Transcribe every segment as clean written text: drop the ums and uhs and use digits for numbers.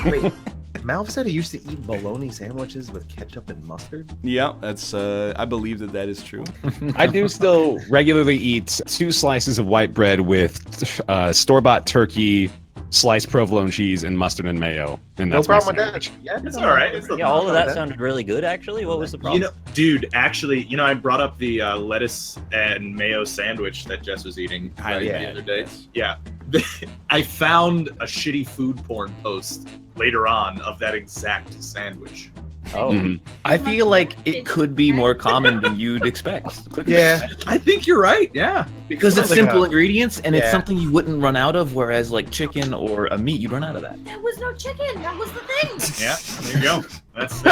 Wait, Malv said he used to eat bologna sandwiches with ketchup and mustard? Yeah, that's, I believe that is true. I do still regularly eat 2 slices of white bread with store-bought turkey, sliced provolone cheese, and mustard and mayo. And that's no problem with that. Yeah, It's all right. Yeah, all of that sounded really good, actually. What was the problem? You know, dude, actually, you know, I brought up the lettuce and mayo sandwich that Jess was eating the other day. Yeah. I found a shitty food porn post later on of that exact sandwich. Oh. I feel like it could be more common than you'd expect. Yeah. I think you're right, yeah. Because it's Sounds like simple a- ingredients and it's Yeah. something you wouldn't run out of, whereas like chicken or a meat, you'd run out of that. There was no chicken. That was the thing. Yeah, there you go. That's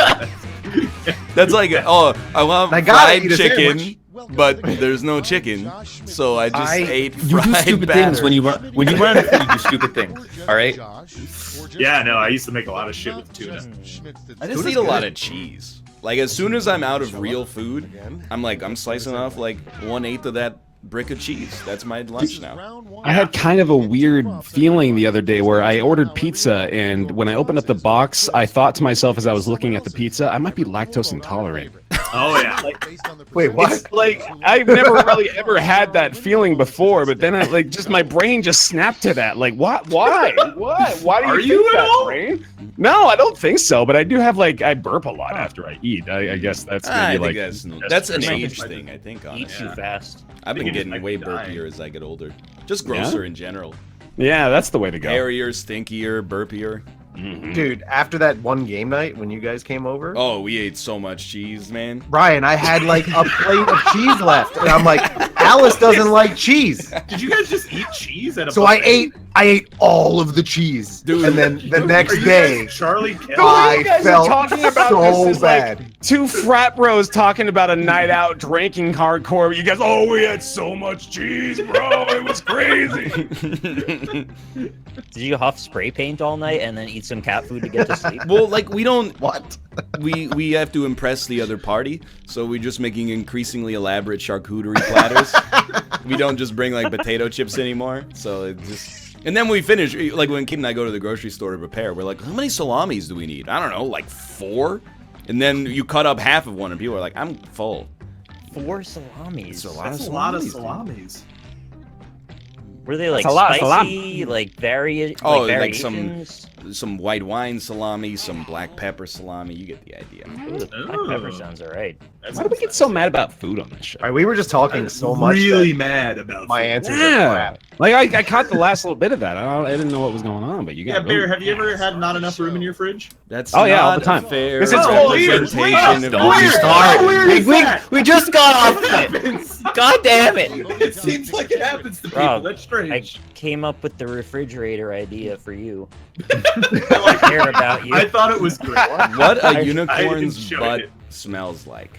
That's like, oh, I want I gotta fried eat a chicken, sandwich. but there's no chicken, so I just ate You fried do stupid batter. things when you run out of food. You do stupid things. All right. yeah, no, I used to make a lot of shit with tuna. I just eat a lot of cheese. Like, as soon as I'm out of real food, I'm slicing off like 1/8 of that brick of cheese. That's my lunch now. I had kind of a weird feeling the other day where I ordered pizza, and when I opened up the box, I thought to myself as I was looking at the pizza, I might be lactose intolerant. Oh, yeah. Wait, what? It's like, I've never really ever had that feeling before, but then my brain just snapped to that. Like, what? Why? What? Why do Are you you think at that, all? brain? No, I don't think so, but I do have, I burp a lot after I eat. I guess that's I maybe, think that's an Maybe age thing, I think, on Eat it. too fast. I've been think it getting just way might be dying. burpier as I get older. Just grosser in general. Yeah, that's the way to go. Hairier, stinkier, burpier. Dude, after that one game night when you guys came over, Oh, we ate so much cheese, man. Brian, I had like a plate of cheese left, and I'm like, Alice doesn't like cheese, Did you guys just eat cheese at a so I buffet? ate all of the cheese, Dude. and then the Are next you day, guys Charlie Kelly? I you guys are felt talking about so this is bad. like two frat bros talking about a night out drinking hardcore. You guys, oh, we had so much cheese, bro. It was crazy. Did you huff spray paint all night and then eat some cat food to get to sleep? Well, like, we don't... What? We have to impress the other party, so we're just making increasingly elaborate charcuterie platters. We don't just bring, like, potato chips anymore, so it just... And then we finish, like, when Kid and I go to the grocery store to prepare, we're like, how many salamis do we need? I don't know, like 4? And then you cut up half of one, and people are like, I'm full. 4 salamis. That's a lot of salamis. Were they like That's a lot of spicy, like Oh, like variations? some white wine salami, some black pepper salami. You get the idea. Ooh, the black pepper sounds alright. Why do we get so mad about food on this show? All right, we were just talking so much. Really that mad about my food. answers are Yeah, crap. like I caught the last little bit of that. I didn't know what was going on, but you Yeah, got Bear, have you ever had not enough room in your fridge? That's Oh, yeah, all not the time. a fair This is representation of Don't your start. How weird is that? We just got off of it. God damn it. It seems like it happens to people. Rob, That's I strange. came up with the refrigerator idea for you. I care about you. I thought it was great. What I a unicorn's enjoyed butt it. smells like.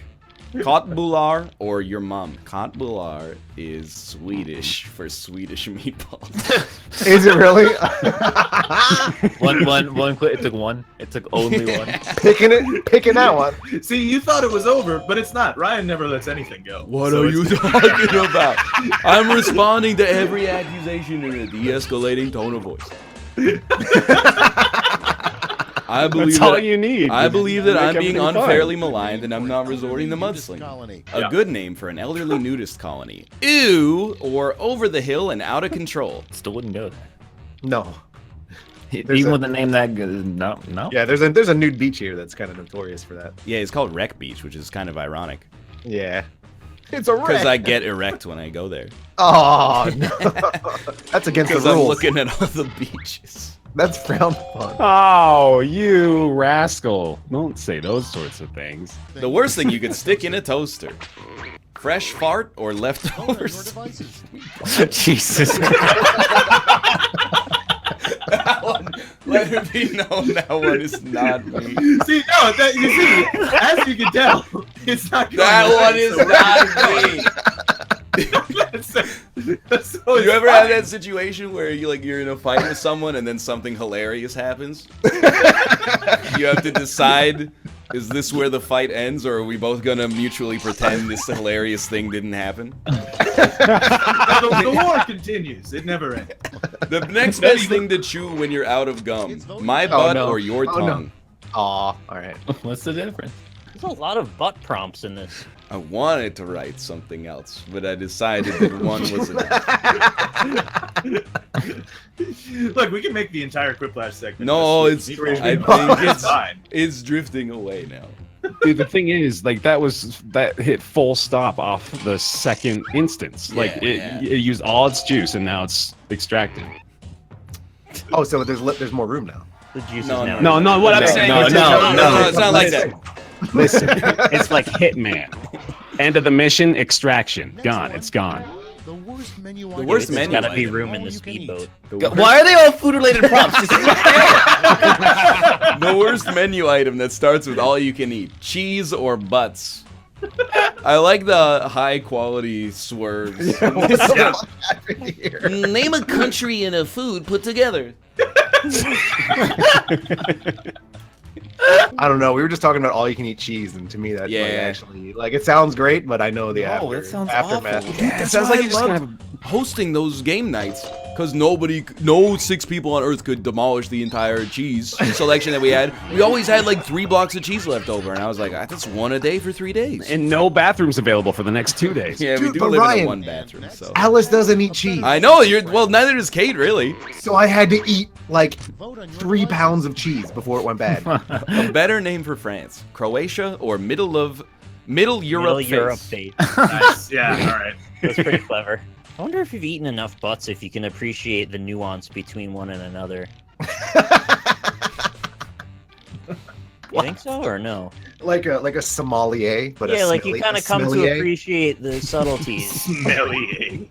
Katbular or your mom. Katbular is Swedish for Swedish meatballs. Is it really? One quick. It took one. It took only one. picking that one. See, you thought it was over, but it's not. Ryan never lets anything go. What So are it's- you talking about? I'm responding to every accusation in a de-escalating tone of voice. I believe That's all you need. I believe that Make I'm being everything fine. unfairly maligned and I'm not resorting to mudslinging. A good name for an elderly nudist colony. Ew, or over the hill and out of control. Still wouldn't go there. No. Even with a name that good, no. Yeah, there's a nude beach here that's kind of notorious for that. Yeah, it's called Wreck Beach, which is kind of ironic. Yeah. It's a Because wreck. I get erect when I go there. Oh, no. That's against the Because I'm rules. looking at all the beaches. That's frowned upon. Oh, you rascal. Don't say those sorts of things. The worst thing you could stick in a toaster. Fresh fart or leftovers. Jesus. That one, let it be known that one is not me. See, no, that, you see, as you can tell, it's not going That away, one is so- not me. So You ever had that situation where you're in a fight with someone and then something hilarious happens? You have to decide Is this where the fight ends, or are we both gonna mutually pretend this hilarious thing didn't happen? The war continues. It never ends. The next best thing to chew when you're out of gum: my butt or your tongue. Aw, alright. What's the difference? There's a lot of butt prompts in this. I wanted to write something else, but I decided that one was enough. Look, we can make the entire Quiplash segment. No, this it's. week. I think It's fine. it's drifting away now. Dude, the thing is, like, that hit full stop off the second instance. Like, Yeah. it used all its juice, and now it's extracted. Oh, so there's more room now. The juice No, is now. No, no, what I'm saying no, is No, it's not like that. Listen. it's like Hitman. End of the mission, extraction. Gone. It's gone. The worst menu The worst There's menu gotta be item. room in the speedboat. Why are they all food-related prompts? This is The worst menu item that starts with all you can eat: cheese or butts. I like the high quality swerves. Name a country and a food put together. I don't know. We were just talking about all you can eat cheese, and to me that Yeah. like, actually like it sounds great, but I know the No, it sounds aftermath. awful. It sounds like you just loved hosting those game nights, because no 6 people on Earth could demolish the entire cheese selection that we had. We always had like 3 blocks of cheese left over, and I was like, that's one a day for 3 days. And no bathrooms available for the next 2 days. Yeah, we Dude, do but live in Ryan- a 1 bathroom, so. Alice doesn't eat cheese, I know well. Neither does Kate, really. so I had to eat like 3 pounds of cheese before it went bad. A better name for France: Croatia or Middle Europe. Middle face. Europe fate. Nice. Yeah, all right. That's pretty clever. I wonder if you've eaten enough butts if you can appreciate the nuance between one and another. You think so or no? like a sommelier, but Yeah, a like you smelly- kind a of come to sommelier. appreciate the subtleties. Smelly.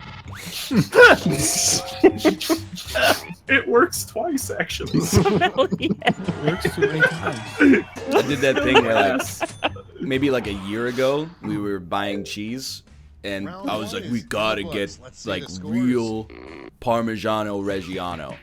It works twice, actually. Hell yeah. Works too many times. I did that thing where like maybe like a year ago we were buying cheese, and I was like, we gotta get like real Parmigiano Reggiano.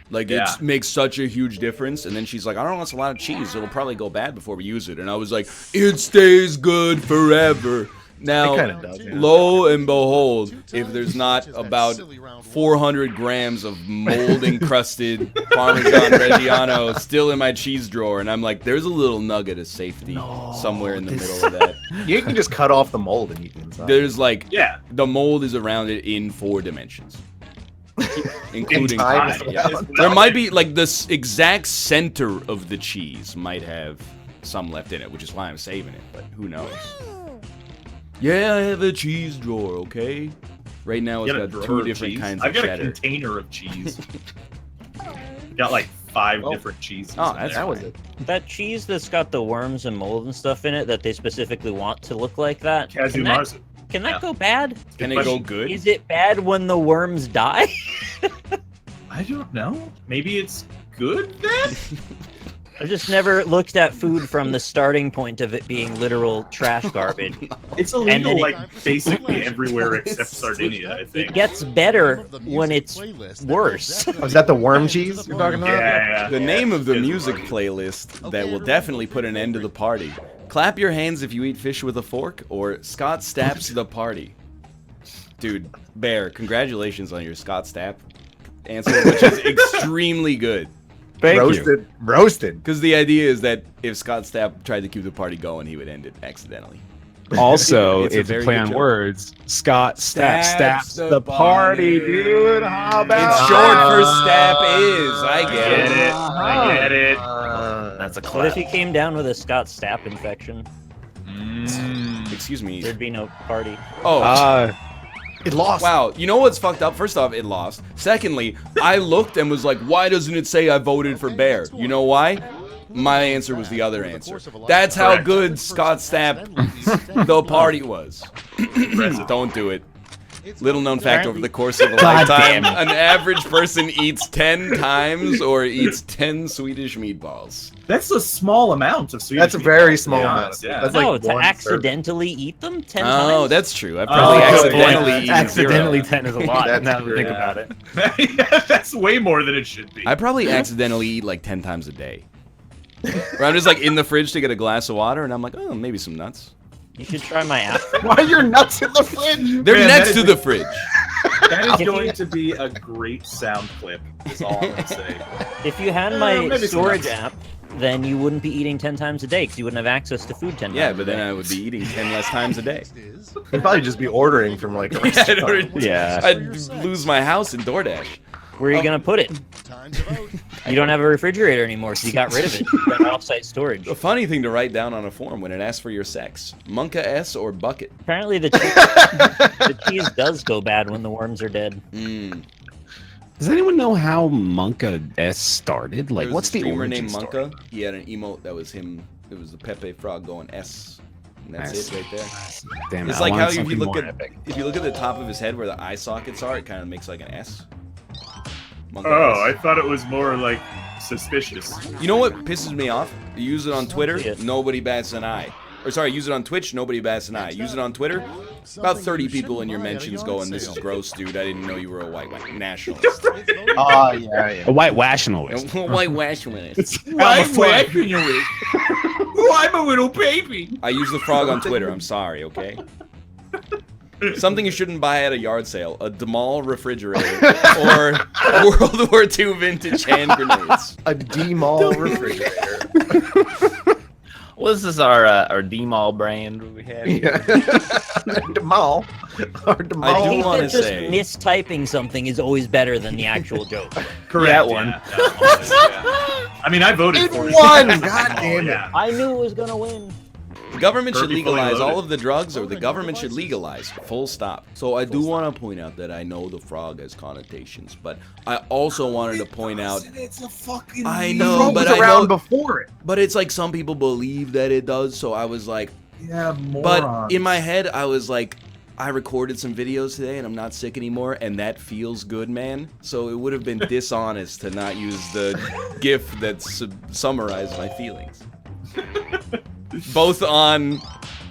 Like Yeah. it makes such a huge difference. And then she's like, I don't know, it's a lot of cheese. It'll probably go bad before we use it. And I was like, it stays good forever. Now, It kinda does, yeah. lo and behold, if there's not about 400 grams of mold encrusted Parmesan Reggiano still in my cheese drawer, and I'm like, there's a little nugget of safety somewhere in the middle of that. You can just cut off the mold and eat it inside. There's like, Yeah. the mold is around it in 4 dimensions. Including time time, as yeah. well. There might be like this exact center of the cheese might have some left in it, which is why I'm saving it, but who knows. Yeah, I have a cheese drawer, okay? Right now it's You got a got drawer 2 of different cheese? kinds I've of got cheddar. a container of cheese. Got like 5 Oh. different cheeses. Oh, in that's there. that was it. That cheese that's got the worms and mold and stuff in it that they specifically want to look like that. Casu marzu. Can that Yeah. go bad? Can it Good go question. good? Is it bad when the worms die? I don't know. Maybe it's good then? I've just never looked at food from the starting point of it being literal trash garbage. It's And illegal then it- like basically everywhere except Sardinia, I It think. gets better when it's worse. Oh, is that the worm cheese you're talking about? Yeah. The name of the It's music right. playlist that will definitely put an end to the party. Clap your hands if you eat fish with a fork, or Scott Staps the party. Dude, Bear, congratulations on your Scott Stapp answer, which is extremely good. Thank you. Roasted. Because the idea is that if Scott Stapp tried to keep the party going, he would end it accidentally. Also, It's a it's a very play good on joke. words. Scott Staps Staps the the party, party. dude. How about It's short for Stap is. I I get get it. it. I get it. That's a What if clap. he came down with a Scott Stapp infection? Excuse me. There'd be no party. Oh, It lost. wow. You know what's fucked up? First off, it lost. Secondly, I looked and was like, why doesn't it say I voted for Bear? You know why? My answer was the other answer. That's how Correct. good Scott Stapp the party was. Don't do it. Little known fact, over the course of a lifetime, an average person eats 10 times or eats 10 Swedish meatballs. That's a small amount of sweet. That's a very small amount. Yeah. That's No, like to one accidentally eat them 10 Oh, times? that's true. I probably accidentally eaten Accidentally 0. 10 is a lot. That's Now that true, I think yeah. about it. That's way more than it should be. I probably accidentally eat like 10 times a day. Where I'm just like in the fridge to get a glass of water, and I'm like, oh, maybe some nuts. You should try my app. Why are your nuts in the fridge? They're Man, next that to is the fridge. That is going to be a great sound clip. Is all I'm gonna say. If you had my maybe some storage nuts. app, then you wouldn't be eating 10 times a day because you wouldn't have access to food 10 Yeah, times but a then day. I would be eating 10 less times a day. You'd probably just be ordering from like a restaurant. I'd lose my house in DoorDash. Where are you going to put it? You don't have a refrigerator anymore, so you got rid of it. You got offsite storage. A funny thing to write down on a form when it asks for your sex. Monka S or bucket? Apparently the cheese does go bad when the worms are dead. Does anyone know how Monka S started? Like, There was what's a the streamer origin named story? Monka. He had an emote that was him. It was the Pepe Frog going S. And that's Nice. it right there. Damn it, It's I like wanted how if you something look more at epic. the top of his head where the eye sockets are, it kind of makes like an S. Monka Oh, I S. thought it was more like suspicious. You know what pisses me off? You use it on Twitter, Yeah. nobody bats an eye. Or sorry, use it on Twitch, nobody bats an eye. Use it on Twitter, about 30 people in your mentions going, "This is gross, dude. I didn't know you were a white nationalist." Oh, yeah. A white nationalist. White nationalist. I'm a little baby. I use the frog on Twitter. I'm sorry, okay? Something you shouldn't buy at a yard sale: a Demal refrigerator or World War II vintage hand grenades. A D-Mall refrigerator. What is this, our D-Mall brand we have? Yeah. Demal. Or I I Demal. do think wanna that just say- mistyping something is always better than the actual joke. Correct. That one. Yeah. I mean, I voted It for it. won! God damn it. I knew it was gonna win. The government should Kirby fully legalize all loaded. of the drugs, or the government should legalize. Full stop. So I do want to point out that I know the frog has connotations, but I also wanted to point out. It's a fucking. I know, but was I around know. before it. But it's like some people believe that it does, so I was like. Yeah, But in my head, I was like, I recorded some videos today, and I'm not sick anymore, and that feels good, man. So it would have been dishonest to not use the GIF that summarized my feelings. Both on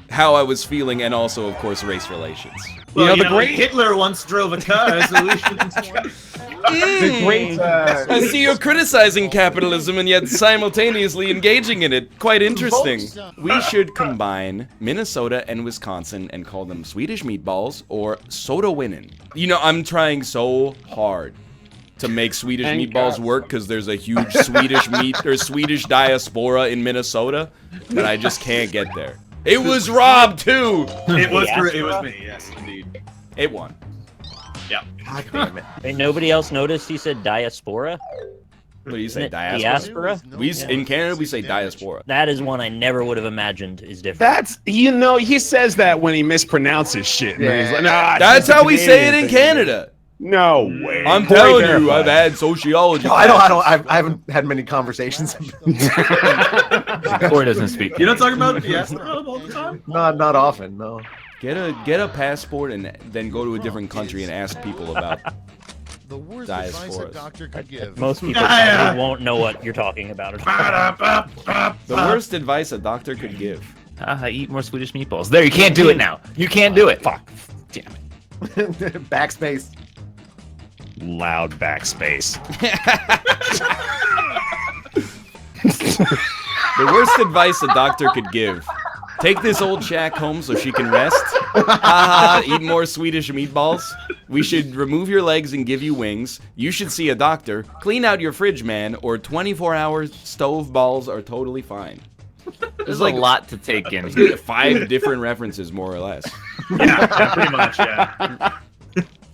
how I was feeling and also, of course, race relations. Well, the great- Hitler once drove a car, so we shouldn't. The great. I see you're criticizing capitalism and yet simultaneously engaging in it. Quite interesting. We should combine Minnesota and Wisconsin and call them Swedish meatballs or soda winnin'. You know, I'm trying so hard to make Swedish meatballs work because there's a huge Swedish Swedish diaspora in Minnesota, and I just can't get there. It was Rob too. It was me. Yes, indeed. It won. God damn it. Wait, nobody else noticed he said diaspora? What do you say, Isn't it diaspora? diaspora? In Canada we say diaspora. That is one I never would have imagined is different. That's, you know, he says that when he mispronounces shit. Man. He's like, nah, That's it's a how we say it Canadian in thing." Canada. No way. I'm Boy, telling you, verified. I've had sociology. No, I haven't had many conversations. Or doesn't speak. You don't talk about diaspora all the time? Not often, no. Get a passport and then go to a different country and ask people about. The worst Diasporas. advice a doctor could give. Most people probably won't know what you're talking about. The worst advice a doctor could give. Eat more Swedish meatballs. There, you can't do it now. You can't do it. Fuck. Damn it. Backspace. Loud backspace. The worst advice a doctor could give. Take this old shack home so she can rest. Haha, eat more Swedish meatballs. We should remove your legs and give you wings. You should see a doctor. Clean out your fridge, man, or 24-hour stove balls are totally fine. There's like a lot to take in. 5 different references, more or less. Yeah, pretty much, yeah.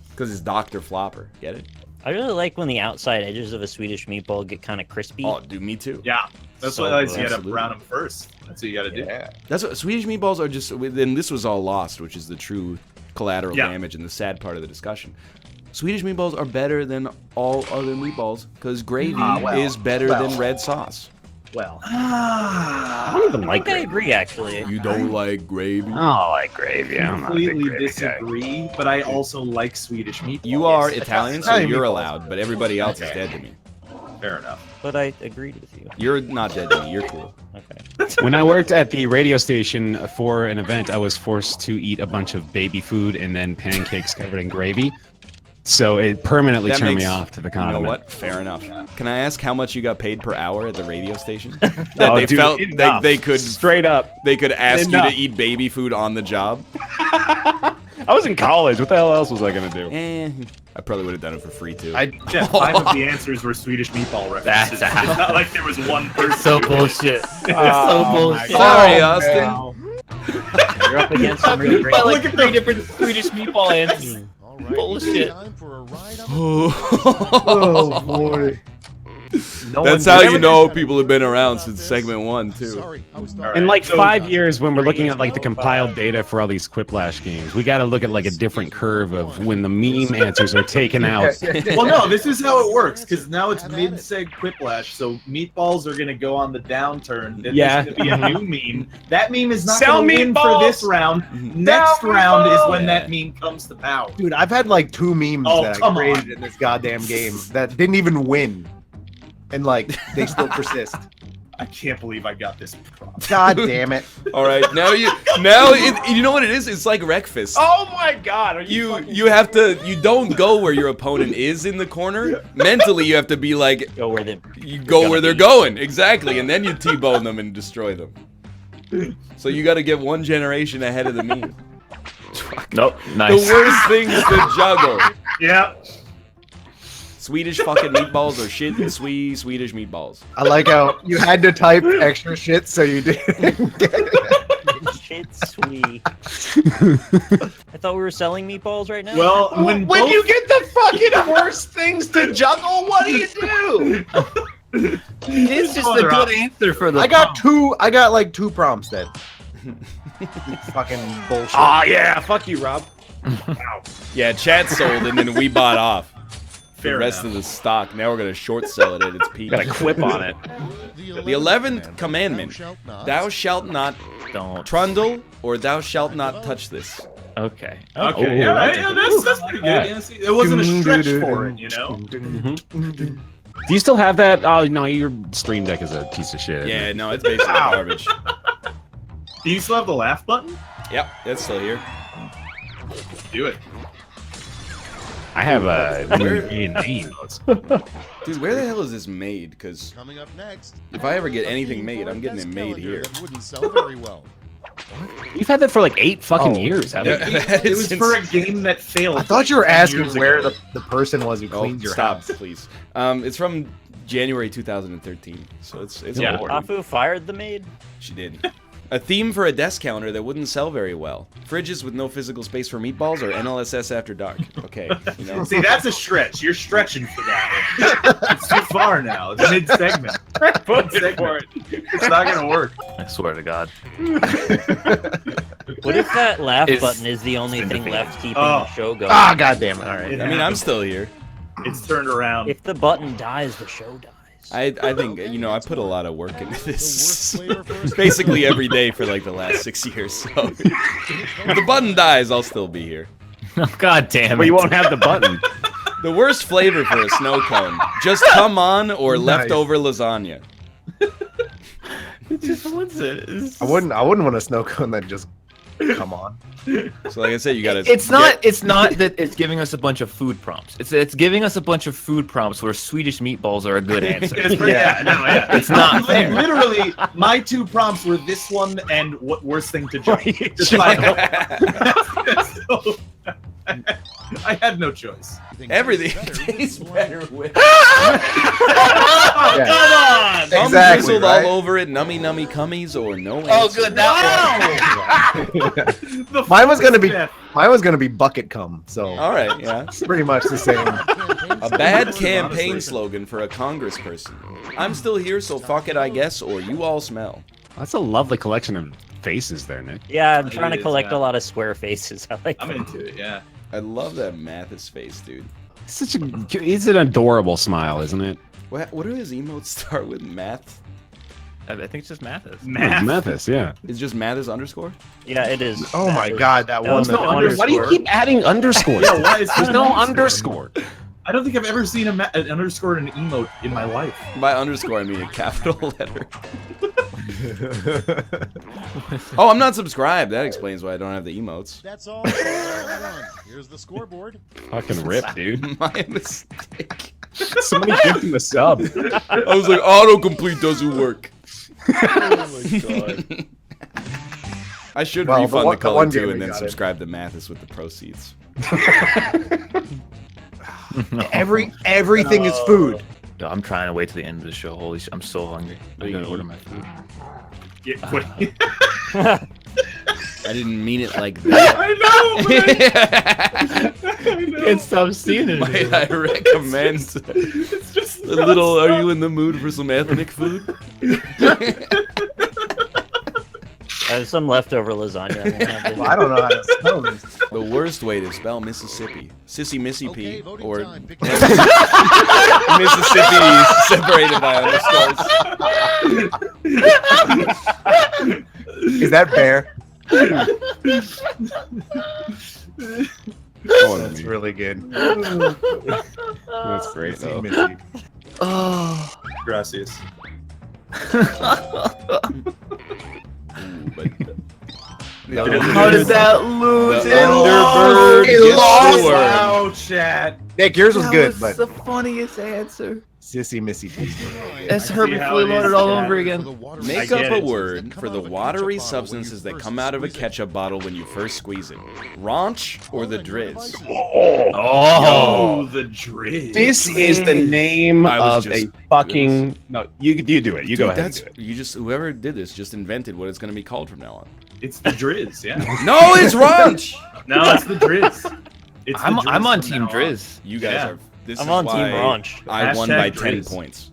Because it's Dr. Flopper. Get it? I really like when the outside edges of a Swedish meatball get kind of crispy. Oh, dude, me too. Yeah. That's So why I good. you gotta Absolutely. brown them first. That's what you gotta do. That's what Swedish meatballs are just. Then this was all lost, which is the true collateral Yeah. damage and the sad part of the discussion. Swedish meatballs are better than all other meatballs because gravy is better than red sauce. Well. I don't even I like think I gravy. agree, actually. You don't like gravy? I don't like gravy. I'm not a big Completely gravy guy. disagree, but I also like Swedish meatballs. You are Italian, so Italian you're meatballs. allowed, but everybody else is dead to me. Fair enough. But I agreed with you. You're not dead to me. You're cool. Okay. When I worked at the radio station for an event, I was forced to eat a bunch of baby food and then pancakes covered in gravy. So it permanently That turned makes- me off to the You condiment. know what? Fair enough. Can I ask how much you got paid per hour at the radio station? That Oh, they dude, felt enough. they could Straight up. they could ask you Enough. to eat baby food on the job. I was in college. What the hell else was I gonna do? I probably would have done it for free too. Jeff, 5 of the answers were Swedish meatball references. That's- It's not like there was one person. So bullshit. Oh, so bullshit. Sorry, Austin. You're up against some really great. By like 3 different Swedish meatball answers. All right, Bullshit. time for a ride up. Oh boy. That's how you know people have been around since segment 1 too. Sorry, I was In like 5 years, when we're looking at like the compiled data for all these Quiplash games, we got to look at like a different curve of when the meme answers are taken out. Well, no, this is how it works, because now it's mid-seg Quiplash, so meatballs are going to go on the downturn. Then Yeah. there's going to be a new meme. That meme is not Sell going to win for meatballs! this round. Next round is when that meme comes to power. Dude, I've had like 2 memes Oh, that I come created on. in this goddamn game that didn't even win. And like, they still persist. I can't believe I got this prompt. God damn it. All right, you know what it is? It's like Wreckfist. Oh my god, are You have to you don't go where your opponent is in the corner. Mentally, you have to be like Go where they. you go where they're going exactly, and then you T-bone them and destroy them. So you got to get 1 generation ahead of the meme. Nope. Nice. The worst things to juggle. Yeah. Swedish fucking meatballs or shit and Swedish meatballs. I like how you had to type extra shit so you didn't get it. Shit, sweet. I thought we were selling meatballs right now. Well, when both- you get the fucking worst things to juggle, what do you do? It's just a Other good option. answer for the. I got like 2 prompts then. Fucking bullshit. Ah, yeah, fuck you, Rob. Yeah, chat sold and then we bought off. Fair The rest enough. of the stock. Now we're gonna short sell it at its peak. Got a quip on it. The 11th commandment: Thou shalt not Don't. trundle, or thou shalt not touch this. Okay. Okay, yeah, that's pretty good. Yeah, see, it wasn't a stretch for it, you know? Do you still have that? Oh no, your Stream Deck is a piece of shit. Yeah, no, it's basically garbage. Do you still have the laugh button? Yep, that's still here. Do it. I have a Where- name. Dude, where the hell is this made? Because Coming up next. if I ever get anything made, I'm getting it made here. That wouldn't sell very well. You've had that for like 8 fucking Oh. years, haven't you? It was for a game that failed. I thought you were 10 asking years where ago. the person was who Oh, cleans your stop, house. please. It's from January 2013, so it's Yeah. old. Afu fired the maid. She did. A theme for a desk counter that wouldn't sell very well. Fridges with no physical space for meatballs or NLSS after dark. Okay, you know. See, that's a stretch. You're stretching for that. It's too far now. It's mid-segment. It's not gonna work. I swear to God. What if that laugh It's- button is the only it's thing defeated. left keeping Oh. the show going? Ah, goddamn it. All right. I mean, I'm still here. It's turned around. If the button dies, the show dies. I think, you know, I put a lot of work into this. The worst flavor for a Basically every day for like the last 6 years, so. If the button dies, I'll still be here. God damn it. But you won't have the button. The worst flavor for a snow cone. Just come on or Nice. leftover lasagna. I wouldn't want a snow cone that just come on. So like I said, you gotta. It's not that it's giving us a bunch of food prompts. It's giving us a bunch of food prompts where Swedish meatballs are a good answer. It's not fair. Literally, my 2 prompts were this one and what worst thing to jump. Just like- So, I had no choice. Everything tastes better with. Come on! Cum Exactly, drizzled right? all over it, nummy cummies, or no answer. Oh, good. That The Mine was gonna be fifth. mine was gonna be bucket cum. So All right, yeah. it's pretty much the same. A bad campaign slogan for a congressperson. I'm still here, so fuck it, I guess, or you all smell. That's a lovely collection of faces there, Nick. Yeah, I'm trying to is, collect yeah. a lot of square faces. I like I'm that. into it, yeah. I love that Mathis face, dude. It's an adorable smile, isn't it? What do his emotes start with? Math? I think it's just Mathis. Mathis, yeah. Is just Mathis underscore? Yeah, it is. Oh my god, that That one. was that- no underscore. Why do you keep adding underscores? Yeah, why is There's that no an underscore. I don't think I've ever seen an underscore in an emote in my life. By underscore, I mean a capital letter. Oh, I'm not subscribed. That explains why I don't have the emotes. That's all. Round one. Here's the scoreboard. Fucking rip, dude. My mistake. Somebody give him a sub. I was like, autocomplete doesn't work. Oh my god. I should Well, refund the one color game too we and then got it. subscribe to Mathis with the proceeds. Everything is food. No, I'm trying to wait to the end of the show. Holy shit, I'm so hungry. I'm gonna order my food. Yeah, what- I didn't mean it like that. I know. But I know. Can't stop seeing it. Might I recommend It's just a little? Are you in the mood for some ethnic food? There's some leftover lasagna. I'm gonna have to- I don't know how to spell this. The worst way to spell Mississippi: Sissy Missy Okay, P voting or time. Pick Mississippi separated by underscores. Is that fair? Oh, That's really good. That's great, though. Missy. Oh. Gracias. How did that lose? The It Thunderbird lost. gets It lost. the worm. Wow, chat. Nick, yours was That good, was but the funniest answer. Sissy Missy P. That's I Herbie see how fully it loaded is, all yeah. over again. Make I up get a it. word for the watery substances that come out of a ketchup bottle when you first squeeze it. Raunch or the drizz? Oh, the drizz. This is the name I was of just- a fucking. No, you do it. You go ahead. That's And do it. you just whoever did this just invented what it's gonna be called from now on. It's the drizz, yeah. No, it's raunch. No, it's the drizz. It's the I'm drizz on from Team now on. Drizz. You guys Yeah. are. This I'm is on why Team Raunch. I won Hashtag by 10 Drizz. points.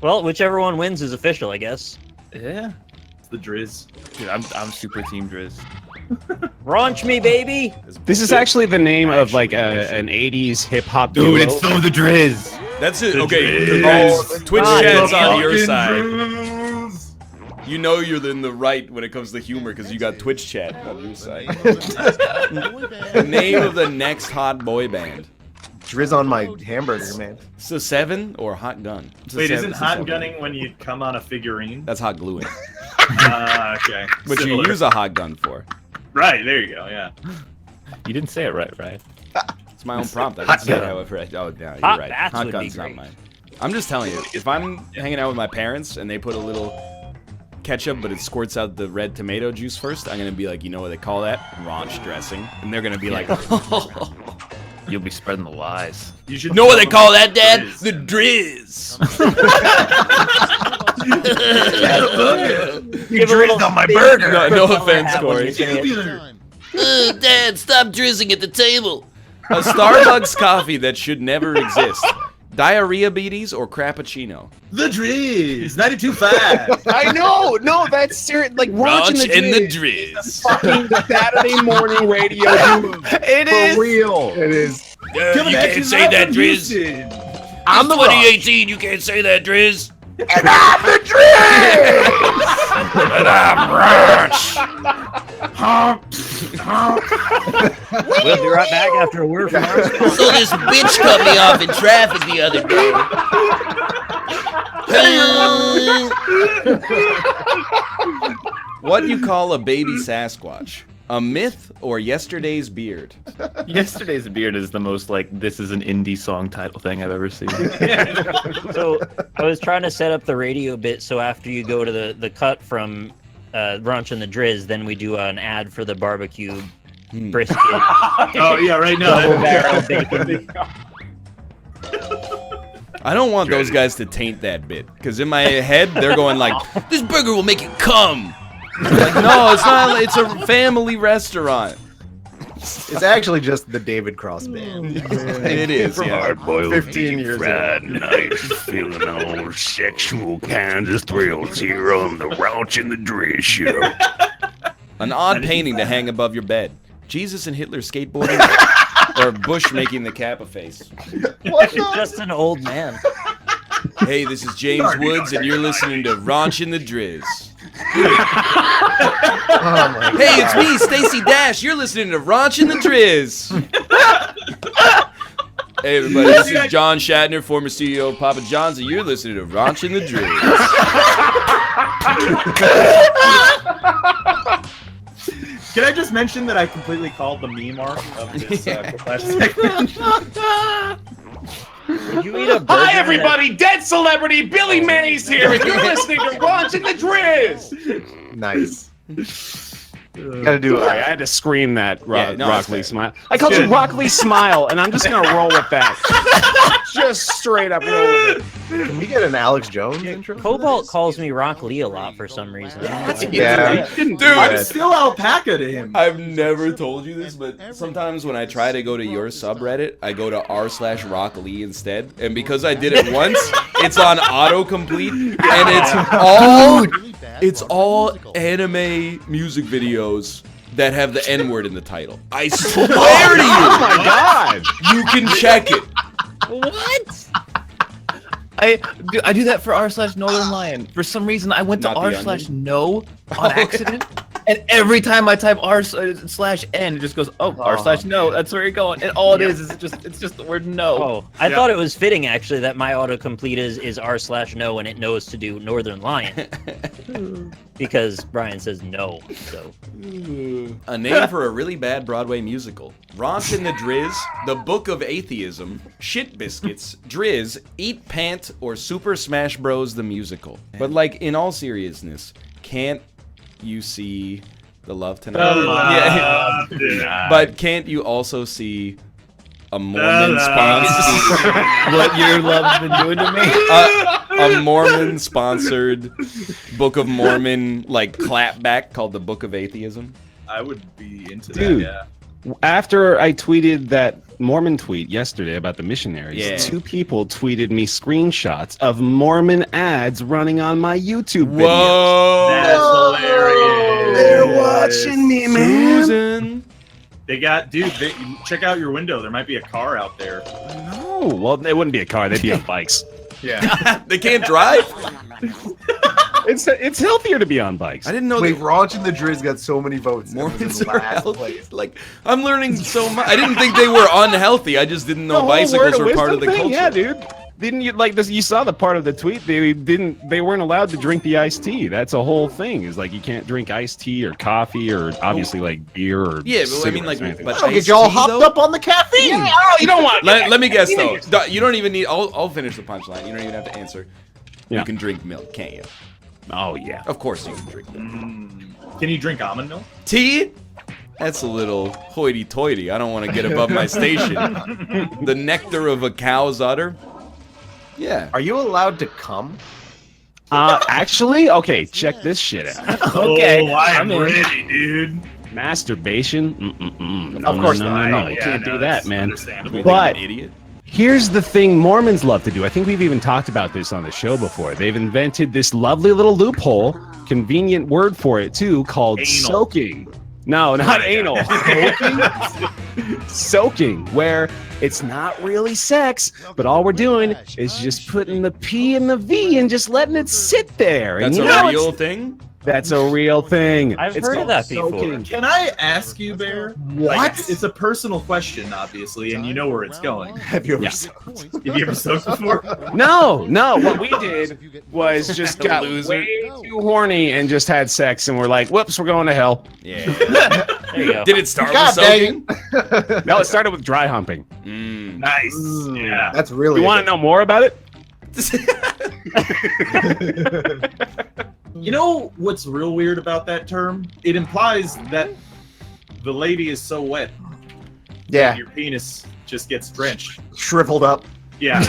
Well, whichever one wins is official, I guess. Yeah. It's the drizz. Dude, I'm super Team Drizz. Raunch me, baby! This is actually the name of like an '80s hip hop duo. Dude, it's so the Drizz. That's it. The Okay, Drizz. guys, Twitch God, chat's the on your Fucking side. drizz. You know you're in the right when it comes to humor because you got Twitch chat on your side. The name of the next hot boy band. Drizz on my hamburger, man. It's a 7 or hot gun. It's a Wait, 7, isn't it's a hot 7. gunning when you come on a figurine? That's hot gluing. Okay. But you Similar. use a hot gun for. Right, there you go, yeah. You didn't say it right? It's my own prompt. I Hot didn't say gun. however. Oh, no, you're Hot right. bats Hot would be gun's not great. mine. I'm just telling you, if I'm hanging out with my parents and they put a little ketchup, but it squirts out the red tomato juice first, I'm gonna be like, you know what they call that? Raunch dressing. And they're gonna be like, You'll be spreading the lies. You should know what they tell call them that, Dad? Drizz. The drizz. You drizzed on my burger. No offense, Corey. Time. Dad, stop drizzling at the table. A Starbucks coffee that should never exist. Diarrhea beaties or Crappuccino? The Drizz, 92.5. I know. No, that's serious. Like watching Raunch the and the Drizz. Drizz. Fucking Saturday morning radio duo. It For real. It is. You can't say that, Drizz. I'm the rock. 2018, you can't say that, Drizz. And I'm the Drizz! And I'm Raunch. We'll be right back after a word from our sponsor. So this bitch cut me off in traffic the other day. What do you call a baby Sasquatch? A myth or yesterday's beard? Yesterday's Beard is the most like this is an indie song title thing I've ever seen. So I was trying to set up the radio bit so after you go to the cut from Raunch and the Drizz, then we do an ad for the barbecue brisket. Oh, yeah, right now. Double barrel bacon. I don't want those guys to taint that bit, because in my head they're going like, "This burger will make you come." Like, no, it's not. It's a family restaurant. It's actually just the David Cross band. It is. Yeah. 15 years ago. night, feeling all sexual kinds of thrills here on the Raunch and the Drizz show. An odd painting to hang above your bed. Jesus and Hitler skateboarding, or Bush making the Kappa face. Just an old man. Hey, this is James Woods, and you're listening to Raunch and the Drizz. Hey, it's me, Stacey Dash. You're listening to Raunch and the Drizz. Hey everybody, this is John Shatner, former CEO of Papa John's, and you're listening to Raunch in the Dreams. Can I just mention that I completely called the meme arc of this Quiplash segment? Would you eat a burger? Hi, everybody! Dead celebrity Billy Mays here, and you're listening to Raunch in the Driz. Nice. Gotta do Sorry, I it. had to scream that Rock it's Lee fair. smile. I called you Rock Lee Smile, and I'm just gonna roll with that. Just straight up roll with it. Can we get an Alex Jones intro? Cobalt calls me Rock Lee a lot for some reason. Yeah. Dude, I'm still alpaca to him. I've never told you this, but sometimes when I try to go to your subreddit, I go to r/RockLee instead, and because I did it once, it's on autocomplete, and it's all anime music videos that have the N-word in the title. I swear to you! Oh my god! You can check it. What? I do that for r/NorthernLion. For some reason, I went to Not the r/no on accident, and every time I type r/n, it just goes, oh, r/no. That's where you're going, and all it is it's just the word no. Oh, I thought it was fitting actually that my autocomplete is r/no and it knows to do Northern Lion because Brian says no. So A name for a really bad Broadway musical. Raunch in the Driz, The Book of Atheism, Shit Biscuits, Driz, Eat Pant, or Super Smash Bros. The Musical. But like, in all seriousness, can't you see the love tonight? Yeah. But can't you also see a Mormon sponsored What your love's been doing to me? a Mormon sponsored Book of Mormon like clapback called The Book of Atheism? I would be into Dude. that, After I tweeted that Mormon tweet yesterday about the missionaries, 2 people tweeted me screenshots of Mormon ads running on my YouTube videos. Whoa! That's hilarious. They're watching me, man. Susan. They got, check out your window. There might be a car out there. No, well, they wouldn't be a car; they'd be on bikes. Yeah. They can't drive? It's healthier to be on bikes. I didn't know Wait, Raunch in the Driz got so many votes. Mormons It was in are last healthy. place. Like, I'm learning so much. I didn't think they were unhealthy. I just didn't know whole bicycles word were part of the wisdom thing? culture. Yeah, dude. Didn't you like this? You saw the part of the tweet. They weren't allowed to drink the iced tea. That's a whole thing. Is like you can't drink iced tea or coffee or obviously like beer or Yeah, but I mean, like, cigarettes or anything. but Don't get iced y'all tea, hopped though? up on the caffeine. Yeah, oh, you don't want. Let me guess though. You don't even need. I'll finish the punchline. You don't even have to answer. Yeah. You can drink milk, can't you? Oh yeah. Of course you can drink milk. Can you drink almond milk? Tea? That's a little hoity-toity. I don't want to get above my station. The nectar of a cow's udder? Yeah. Are you allowed to come? Actually, okay. Check this shit out. Okay, I'm in. ready, dude. Masturbation? Mm-mm-mm. Of course no, not. no, Oh, you yeah, can't no, do that's that, man. understandable. But An idiot. here's the thing Mormons love to do. I think we've even talked about this on the show before. They've invented this lovely little loophole, convenient word for it too, called Anal. soaking. No, not anal. Soaking, where it's not really sex, but all we're doing is just putting the P and the V and just letting it sit there. That's and a real thing? That's a real thing. I've It's heard of called that before. soaking. Can I ask you, Bear? What? Like, it's a personal question, obviously, and you know where it's going. Have you ever Yeah. soaked? Have you ever soaked before? No. What we did was just got way too horny and just had sex, and we're like, whoops, we're going to hell. Yeah. There you go. Did it start God with dang soaking? No, it started with dry humping. Nice. Yeah. That's really. You want to know more about it? You know what's real weird about that term? It implies that the lady is so wet, Yeah, your penis just gets drenched. shriveled up. Yeah.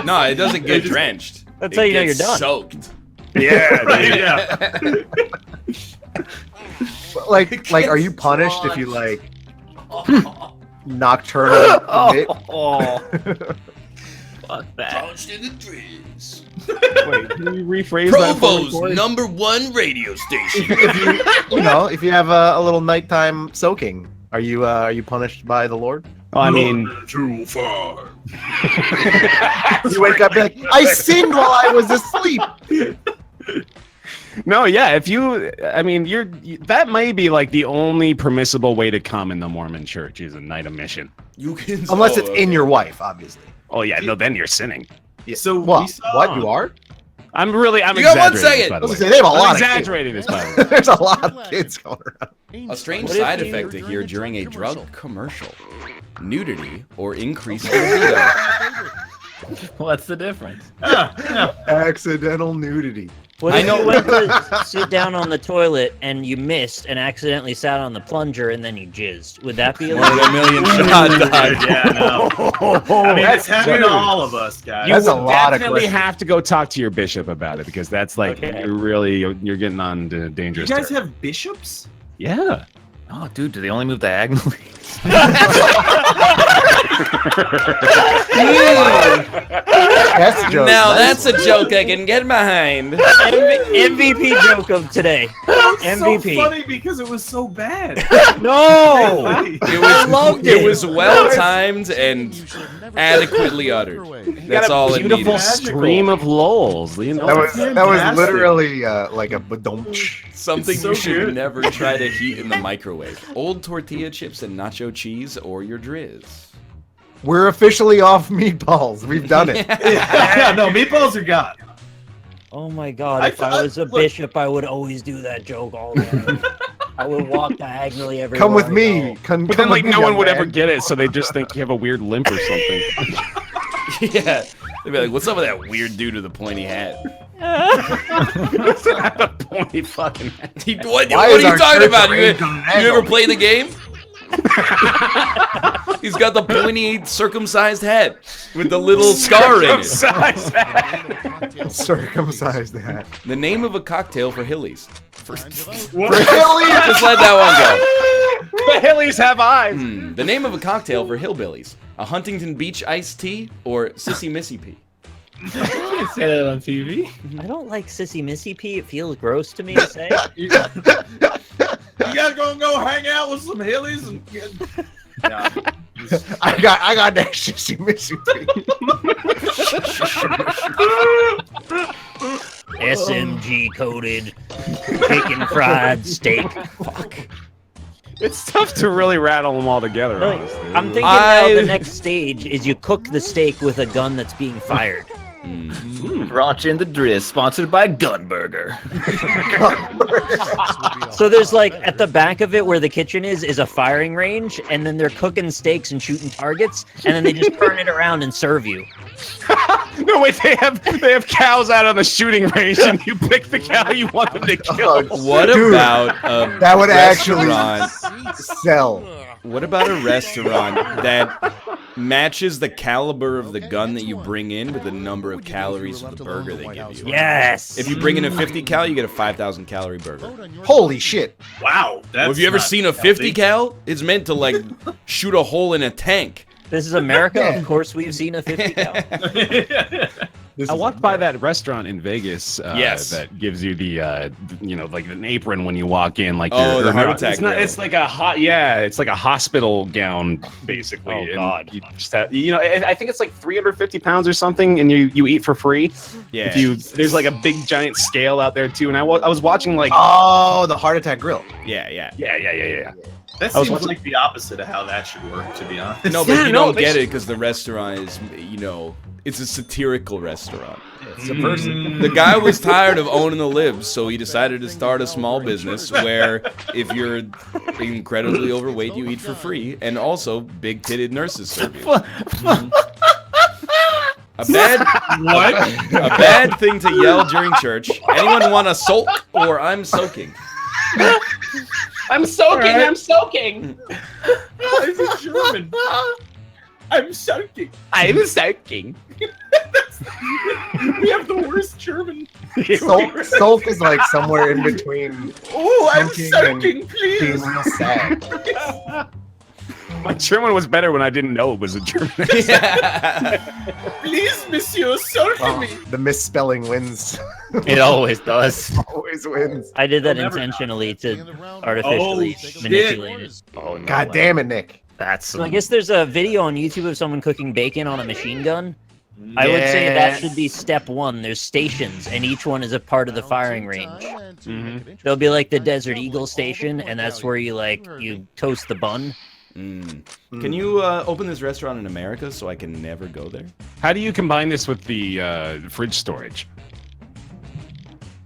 No, it doesn't get drenched. That's It how you know gets you're done. Soaked. Yeah. Yeah. Like, are you punished if you like nocturnal commit? Fuck that. Launched in the Driz. Wait, can you rephrase that? for Provo's me, Corey? #1 radio station. If you have a little nighttime soaking, are you punished by the Lord? Oh, I mean, Too far. You wake up and be like, I sinned while I was asleep. No, yeah. If you, I mean, that may be like the only permissible way to come in the Mormon Church is a night of mission. You can, Unless it's in your wife, obviously. Oh yeah, no, then you're sinning. Yeah. So what? we saw- What you are? I'm You got 1 exaggerating. second. By the way. They have a I'm lot of kids. exaggerating this, by the way. There's a lot of kids going around. A strange What if side you- effect to hear during a drug commercial. Nudity or increased libido. What's the difference? Accidental nudity. What if you went to sit down on the toilet and you missed and accidentally sat on the plunger and then you jizzed? Would that be One in a million shot, dog. Yeah, no. I mean, it's happening to all of us, guys. That's a lot of definitely questions. have to go talk to your bishop about it because that's like Okay. you're getting on to You dangerous guys territory. have bishops? Yeah. Oh, dude, do they only move diagonally? That's a joke. Now Nice that's a joke I can get behind. MVP joke of today? MVP. So funny because it was so bad. No. It was well timed and adequately uttered. That's all it Beautiful needed. stream of lulls. You know. That was Fantastic. literally like a badonch. Something It's so you should good. never try to heat in the microwave. Old tortilla chips and nacho cheese or your drizz. We're officially off meatballs. We've done it. Yeah, no, meatballs are gone. Oh my god, if I was a bishop, I would always do that joke all day. I would walk diagonally everywhere. Come with I me. go. Come But then, like, with no me, one young would man. ever get it, so they just think you have a weird limp or something. Yeah. They'd be like, what's up with that weird dude with the pointy hat? Pointy fucking head. What Why are is you our talking church about? You arranged on an ever angle? play the game? He's got the pointy circumcised head with the little scar in it. Circumcised hat. The name of a cocktail for Hillies. Just Really? let that one go. The Hillies have eyes. The name of a cocktail for hillbillies. A Huntington Beach iced tea or Sissy Missy Pea? Can't say that on TV. I don't like Sissy Missy Pea. It feels gross to me to say. You guys gonna go hang out with some hillies and get... Yeah. I got that shitty missy SMG coated chicken fried steak. Fuck. It's tough to really rattle them all together. Honestly. I'm thinking now the next stage is you cook the steak with a gun that's being fired. Ranch in the Driz, sponsored by Gunburger. So there's like at the back of it where the kitchen is a firing range, and then they're cooking steaks and shooting targets, and then they just turn it around and serve you. No, wait, they have cows out on the shooting range, and you pick the cow you want them to kill. What Dude, about a that would actually restaurant? sell. What about a restaurant that matches the caliber of the gun that you bring in with the number of calories of the burger they give you? Yes. If you bring in a 50 cal, you get a 5,000 calorie burger. Holy shit. Wow. That's Have you ever not seen a healthy. 50 cal? It's meant to like shoot a hole in a tank. This is America. Of course, we've seen a 50 cal. I walked by that restaurant in Vegas. Yes. That gives you the, like an apron when you walk in, like Oh, your the heart attack It's not. grill. It's like a it's like a hospital gown, basically. Oh, and God. You just have, I think it's like 350 pounds or something, and you eat for free. Yeah. There's like a big giant scale out there too, and I was watching like. Oh, the heart attack grill. Yeah. Yeah. That I was seems watching- like the opposite of how that should work, to be honest. No, but Yeah, you no, don't they get should- it because the restaurant is, it's a satirical restaurant. It's a person. The guy was tired of owning the libs, so he decided to start a small business where if you're incredibly overweight, you eat for free, and also big-titted nurses serve you. A bad thing to yell during church. Anyone want a sulk or I'm soaking? I'm soaking. I'm soaking. Is it German? I'm soaking. I'm soaking. We have the worst German. Sulk is like somewhere in between Oh, I'm Soaking soaking, being please. real sad. My German was better when I didn't know it was a German. Please, monsieur, soak Wow, me. the misspelling wins. It always does. Always wins. I did that They'll never intentionally to Oh, artificially shit. manipulate it. Oh, no. God damn it, Nick. That's So I guess there's a video on YouTube of someone cooking bacon on a machine gun. I would say that should be step 1. There's stations, and each one is a part of the firing range. There'll be like the Desert Eagle station, and that's where you toast the bun. Can you open this restaurant in America so I can never go there? How do you combine this with the fridge storage?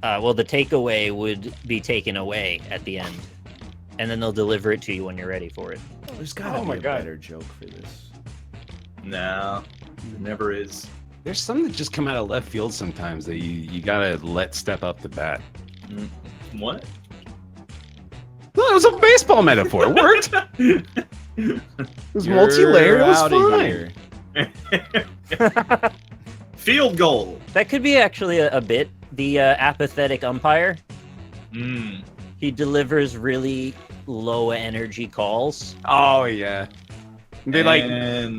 Well, the takeaway would be taken away at the end, and then they'll deliver it to you when you're ready for it. There's gotta be a better joke for this. No, there never is. There's some that just come out of left field sometimes that you gotta let step up the bat. What? Well, it was a baseball metaphor. It worked. It was multi-layered. It was fine. Field goal. That could be actually a bit. The apathetic umpire. He delivers really low energy calls. Oh yeah. They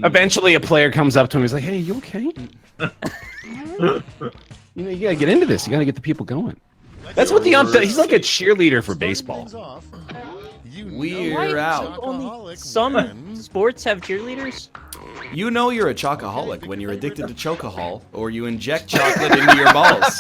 eventually a player comes up to him. He's like, "Hey, you okay? You gotta get into this. You gotta get the people going." That's what the ump. He's like a cheerleader for baseball. We're out. Only some sports have cheerleaders. You know you're a chocoholic when you're addicted to chocohol, or you inject chocolate into your balls.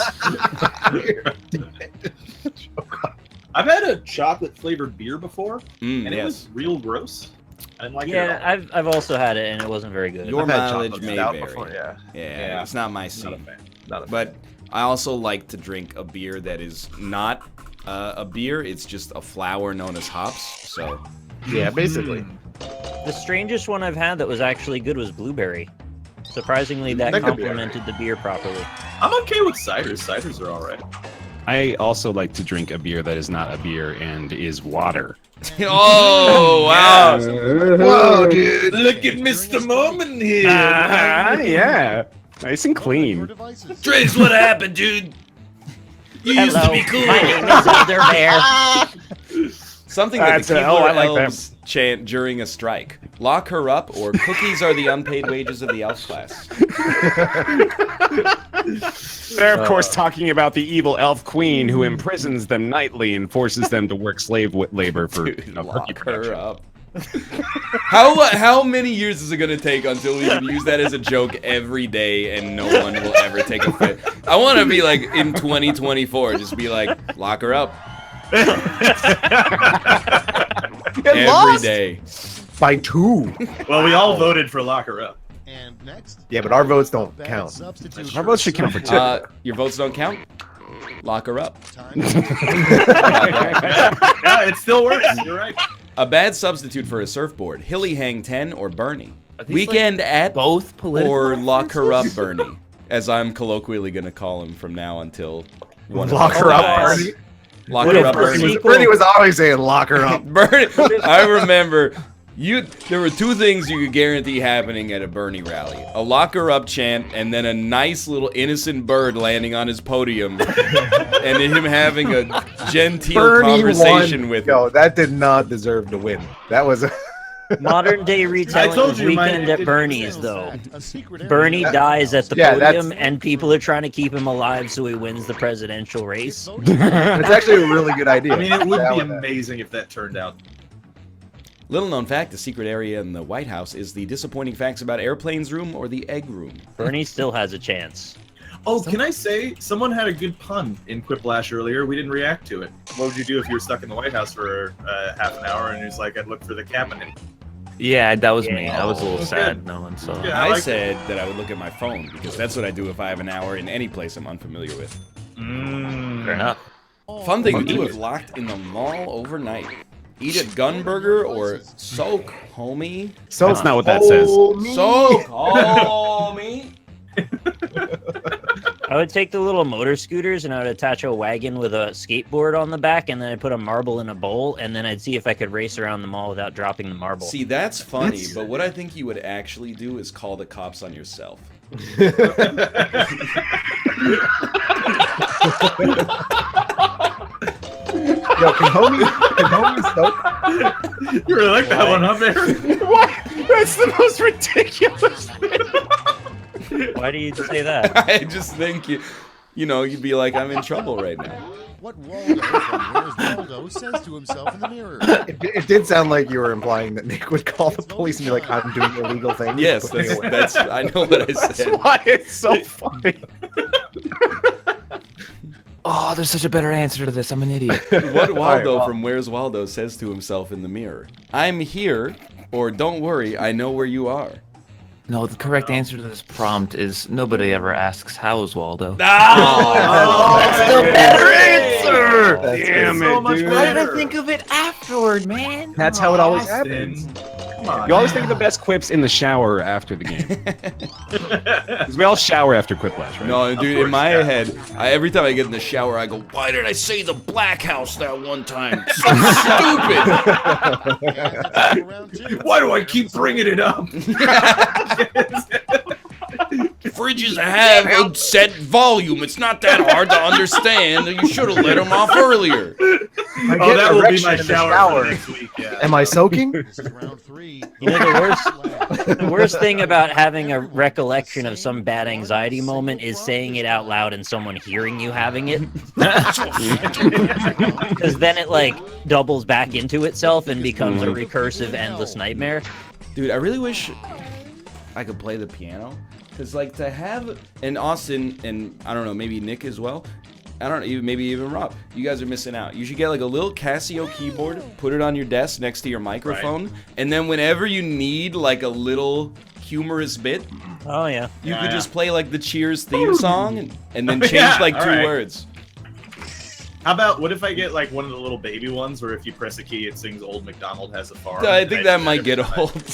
I've had a chocolate flavored beer before, and it yes. was real gross. I didn't like it Yeah, at all. I've also had it, and it wasn't very good. Your I've had mileage chocolate may stout vary. before, yeah. Yeah, it's not my Not a scene. fan. But I also like to drink a beer that is not a beer. It's just a flower known as hops. So Yeah, basically. The strangest one I've had that was actually good was blueberry. Surprisingly, that That could be complemented the beer properly. I'm okay with ciders. Ciders are all right. I also like to drink a beer that is not a beer and is water. oh wow! Whoa, dude. Look at Mr. Moment here. Yeah, nice and clean. Trace, what happened, dude? You used to Hello, be cool. my name is Elder Bear. Something that the That's I Keebler like that. elves chant during a strike. Lock her up, or cookies are the unpaid wages of the elf class. They're of course talking about the evil elf queen who imprisons them nightly and forces them to work slave labor for cookie Lock her production. up. How many years is it gonna take until we can use that as a joke every day and no one will ever take offense? I want to be like in 2024, just be like, lock her up every day. By 2. Well, we all voted for lock her up. And next, Yeah, but our votes don't bad count. substitute Our votes should count for 2. Your votes don't count. Lock her up. time. Yeah, it still works. You're right. A bad substitute for a surfboard: Hilly Hang 10 or Bernie. Are these, Weekend at Both political. or Lock Her Up Bernie, as I'm colloquially gonna call him from now until one Lock of her us up, dies. Bernie. Lock What her if up, Bernie- Bernie. Bernie was always saying lock her up. Bernie. I remember there were 2 things you could guarantee happening at a Bernie rally: a lock her up chant, and then a nice little innocent bird landing on his podium, and then him having a genteel Bernie conversation won. with Yo, him. that did not deserve to win. That was a Modern day retelling told of you, Weekend mine at didn't Bernie's, Says though. that a secret area- Bernie dies at the Yeah, that's- podium, and people are trying to keep him alive so he wins the presidential race. It's actually a really good idea. I mean, it would That be was- amazing if that turned out. Little known fact: the secret area in the White House is the disappointing facts about airplanes room or the egg room. Bernie still has a chance. Oh, can I say, someone had a good pun in Quiplash earlier. We didn't react to it. What would you do if you were stuck in the White House for half an hour and he's like, I'd look for the cabinet? Yeah, that was me. Yeah. I was a little Okay. sad. No one saw. Yeah. I like said that I would look at my phone because that's what I do if I have an hour in any place I'm unfamiliar with. Fair enough. Fun thing to do if locked in the mall overnight. Eat a gun burger or soak, homie. So That's not what that says. Soak, homie. I would take the little motor scooters and I would attach a wagon with a skateboard on the back, and then I'd put a marble in a bowl, and then I'd see if I could race around the mall without dropping the marble. See, that's funny, but what I think you would actually do is call the cops on yourself. Yo, can homie soak? You really like that one, huh, Bear? What? That's the most ridiculous thing. Why do you say that? I just think you'd be like, I'm in trouble right now. what Waldo from Where's Waldo says to himself in the mirror. It did sound like you were implying that Nick would call the police and be like, "I'm doing illegal things." Yes, that's I know what I said. Why it's so funny. Oh, there's such a better answer to this. I'm an idiot. What Waldo Alright, well. from Where's Waldo says to himself in the mirror? I'm here, or don't worry, I know where you are. No, the correct answer to this prompt is nobody ever asks how's Waldo. That's the better answer. Damn it, dude. Why did I think of it afterward, man? That's how it always happens. Come on. You always think of the best quips in the shower after the game. Because we all shower after Quiplash, right? No, dude, in my head, every time I get in the shower, I go, why did I say the black house that one time? So stupid! Round two. Why do I keep bringing it up? Fridges have a set volume. It's not that hard to understand. You should have let them off earlier. Oh, that will be my shower for next week. Yeah. Am I soaking? This is round 3. You know, the worst thing about having a recollection of some bad anxiety moment is saying it out loud and someone hearing you having it. Because then it, like, doubles back into itself and becomes a recursive, endless nightmare. Dude, I really wish I could play the piano. Because, like, to have, and Austin, and I don't know, maybe Nick as well, I don't know, maybe even Rob, you guys are missing out. You should get, like, a little Casio keyboard, put it on your desk next to your microphone, and then whenever you need, like, a little humorous bit, Oh, yeah. you could just play, like, the Cheers theme song, and then change, Yeah, like, two alright. words. How about, what if I get like one of the little baby ones where if you press a key it sings Old MacDonald Has a Farm? I think that might get old.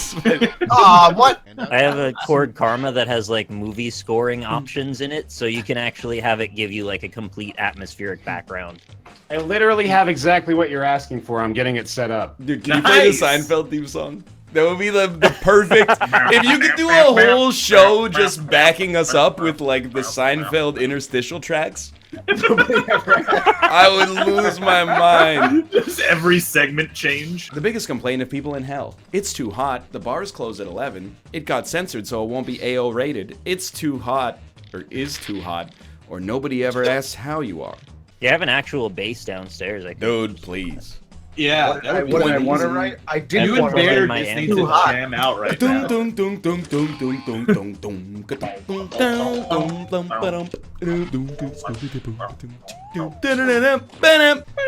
Ah, what? I have a Chord Karma that has, like, movie scoring options in it, so you can actually have it give you, like, a complete atmospheric background. I literally have exactly what you're asking for. I'm getting it set up. Dude, can you play the Nice! Seinfeld theme song? That would be the perfect. If you could do a whole show just backing us up with, like, the Seinfeld interstitial tracks, I would lose my mind. Does every segment change? The biggest complaint of people in hell. It's too hot. The bars close at 11. It got censored so it won't be AO rated. It's too hot, or is too hot, or nobody ever asks how you are. You have an actual bass downstairs, I think. Dude, please. Yeah, What did I want to write? I did You and want Bear in my just need answer. to Too hot. jam out right now.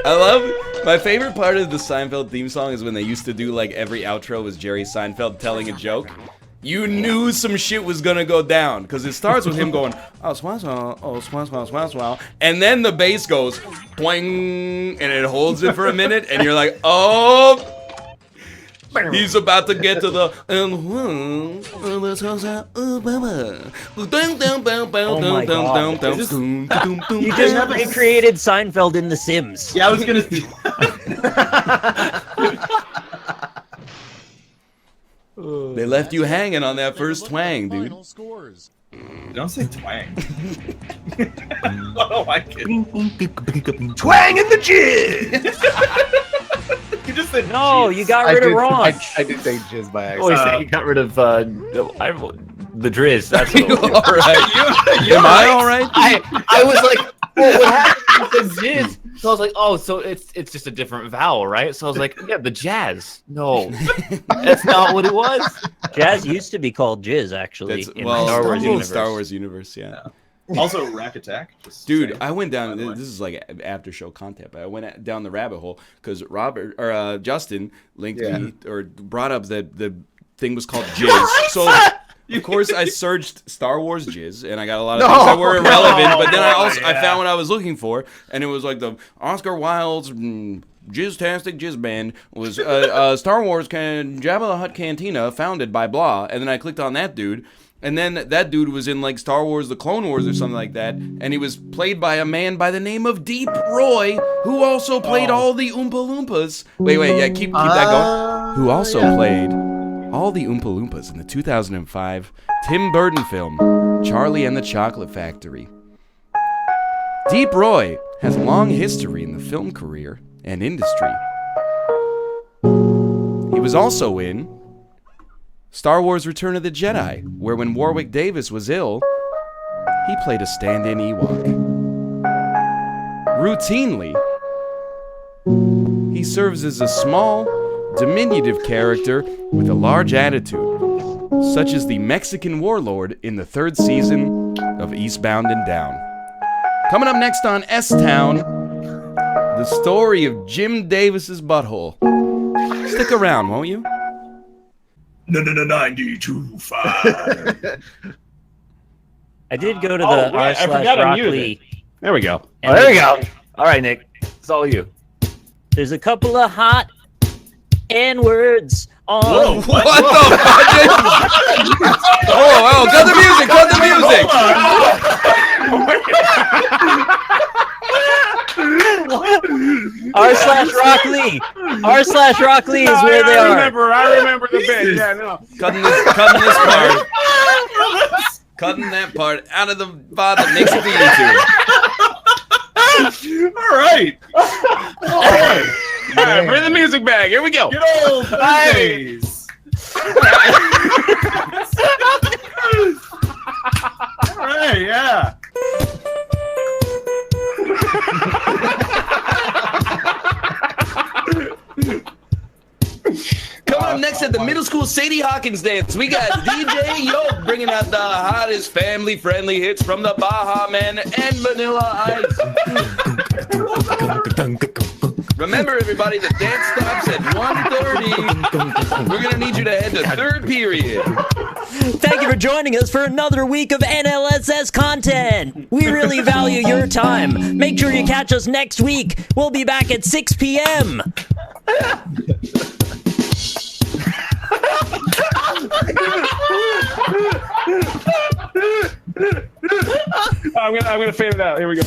I love my favorite part of the Seinfeld theme song is when they used to do like every outro was Jerry Seinfeld telling a joke. You knew some shit was gonna go down because it starts with him going, oh, swah, swah, oh, swah, swah, swah, swah, and then the bass goes, boing, and it holds it for a minute, and you're like, oh, he's about to get to the. Oh my God. You just recreated Seinfeld in The Sims. Yeah, I was gonna. They left you hanging on that first twang, dude. Final scores. Don't say twang. Oh my goodness. twang in the jizz. You just said No, you got rid of Raunch. I did say jizz by Oh, accident. he got rid of the Drizz. That's You what all right? Am I all right? I was like, well, what happened with the jizz? So I was like, oh, so it's just a different vowel, right? So I was like, yeah, the jazz. No, that's not what it was. Jazz used to be called Jizz, actually, That's in well, the Star Wars in universe. the Star Wars universe, yeah. Also, Rack Attack. Just Dude, saying. I went down. By the way. This is like after show content, but I went down the rabbit hole because Robert or Justin linked me or brought up that the thing was called Jizz. So of course I searched Star Wars Jizz, and I got a lot of things that were irrelevant. But then I found what I was looking for, and it was like the Oscar Wilde's Jizz-tastic Jizz Band was Star Wars Jabba the Hutt Cantina founded by blah, and then I clicked on that dude. And then that dude was in like Star Wars The Clone Wars or something like that. And he was played by a man by the name of Deep Roy, who also played all the Oompa Loompas. Wait, yeah, keep that going. Who also played all the Oompa Loompas in the 2005 Tim Burton film, Charlie and the Chocolate Factory. Deep Roy has a long history in the film career and industry. He was also in Star Wars Return of the Jedi, where when Warwick Davis was ill, he played a stand-in Ewok. routinely, he serves as a small, diminutive character with a large attitude, such as the Mexican warlord in the 3rd season of Eastbound and Down. Coming up next on S-Town, the story of Jim Davis's butthole. Stick around, won't you? 92.5. I did go to Oh, the right, I forgot I muted r/Rockley. There we go. Oh, there you go. All right, Nick. It's all you. There's a couple of hot N-words on. Whoa, what the fuck? Oh, cut the music, cut the music! r/Rockley. r/Rockley is where they are. I remember the bit. Yeah, no. Cutting this part. Cutting that part out of the pod that makes it to YouTube. All right. All right, bring the music back. Here we go. Good old days. All right, yeah. Coming up next at the middle school Sadie Hawkins dance, we got DJ Yoke bringing out the hottest family-friendly hits from the Baja Men and Vanilla Ice. Remember, everybody, the dance stops at 1:30. We're going to need you to head to 3rd period. Thank you for joining us for another week of NLSS content. We really value your time. Make sure you catch us next week. We'll be back at 6 p.m. I'm gonna fade it out. Here we go.